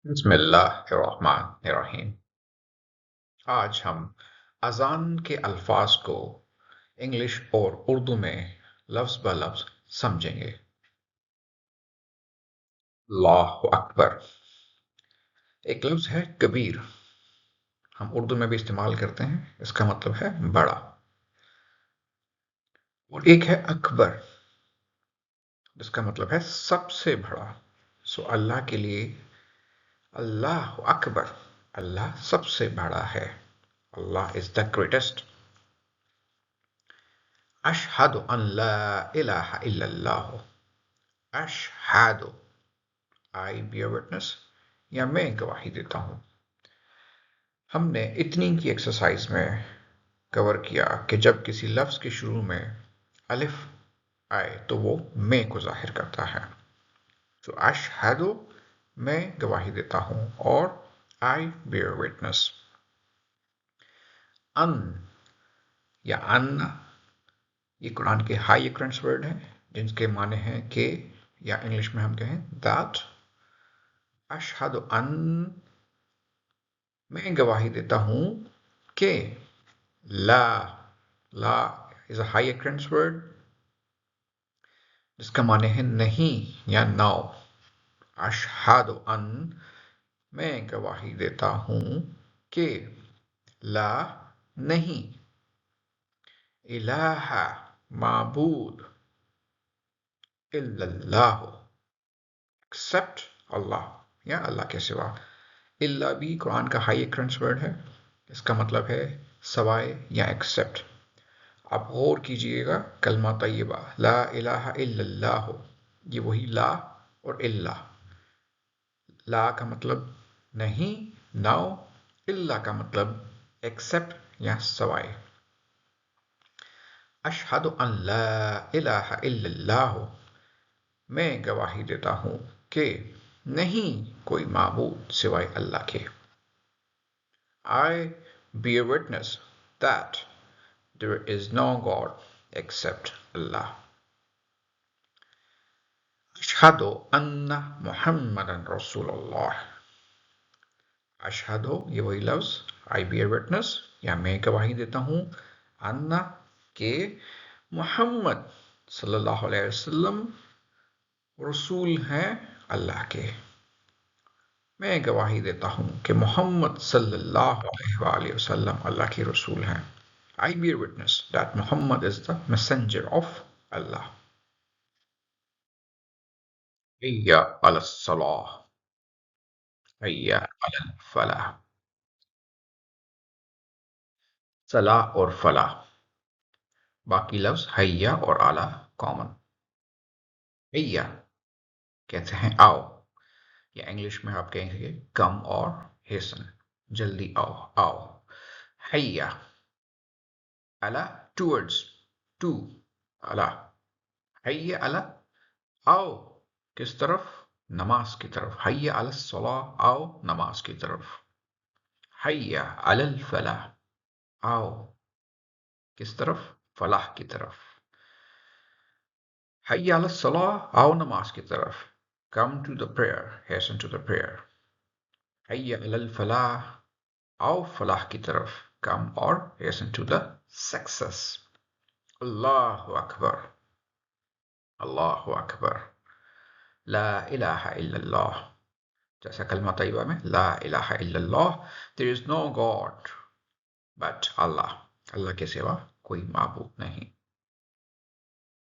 बिस्मिल्लाहिर्रहमानिर्रहीम। आज हम अजान के अल्फाज को इंग्लिश और उर्दू में लफ्ज ब लफ्ज समझेंगे। अल्लाहु अकबर एक लफ्ज है कबीर। हम उर्दू में भी इस्तेमाल करते हैं, इसका मतलब है बड़ा। और एक है अकबर, जिसका मतलब है सबसे बड़ा। सो अल्लाह के लिए अल्लाहु अकबर, अल्लाह सबसे बड़ा है। अल्लाह इज द ग्रेटेस्ट। अशहदु अन ला इलाहा इल्लल्लाह। अशहदु, आई बियर विटनेस, या मैं गवाही देता हूं। हमने इतनी की एक्सरसाइज में कवर किया कि जब किसी लफ्ज के शुरू में अलिफ आए तो वो मैं को जाहिर करता है। तो अशहदु, मैं गवाही देता हूं, और आई बियर विटनेस। अन या अन्ना, ये कुरान के हाई occurrence वर्ड हैं जिनके माने हैं के, या इंग्लिश में हम कहें दैट। अशहदु अन, मैं गवाही देता हूं कि ला, ला is a high occurrence word जिसका माने है नहीं या नाउ। अशहदु अन, मैं गवाही देता हूं कि ला, नहीं, इलाहा, माबूद, इल्लल्लाह, एक्सेप्ट अल्लाह, या अल्लाह के सिवा। इल्ला भी कुरान का हाई occurrence वर्ड है, इसका मतलब है सवाए या एक्सेप्ट। आप गौर कीजिएगा, कलमा तय्यबा ला इलाहा इल्लल्लाह, ये वही ला और इल्ला। ला का मतलब नहीं, नाउ। इल्ला का मतलब एक्सेप्ट या सवाए। अशहदु अन ला इलाहा इल्लल्लाह, मैं गवाही देता हूं कि नहीं कोई माबूद सिवाय अल्लाह के। I bear witness that there is no God except Allah. अशहदु Anna Muhammadan रसूलुल्लाह। अशहदु, ये वही लफ्ज, आई बियर विटनेस या मैं गवाही देता हूं, अन्ना के, मुहम्मद सल्लल्लाहु अलैहि वसल्लम रसूल हैं अल्लाह के। मैं गवाही देता हूं कि मोहम्मद सल्लल्लाहु अलैहि वसल्लम अल्लाह के रसूल हैं। I bear witness that Muhammad is the messenger of Allah. Hayya ala salah, hayya ala falah। सलाह और फलाह, बाकी लफ्ज हैया और आला कॉमन। हैया कहते हैं आओ, या इंग्लिश में आप कहेंगे कम और हेसन, जल्दी आओ, आओ। हैया अला, टूवर्ड्स, टू, अला। हैया अला, आओ किस तरफ? नमाज की तरफ। हैया अला सलाह, आओ नमाज की तरफ। हैया अलल फलाह, आओ किस तरफ? फलाह की तरफ। हैया अला सलाह, आओ नमाज की तरफ। Come to the prayer, hasten to the prayer। हैया अलल फलाह, आओ फलाह की तरफ। Come or hasten to the success। अल्लाहु अकबर, अल्लाहु अकबर। ला इलाहा इल्लल्लाह, जैसा कलमा तैयबा में ला इलाहा इल्लल्लाह, there is no God but Allah, अल्लाह के सिवा कोई माबूद नहीं।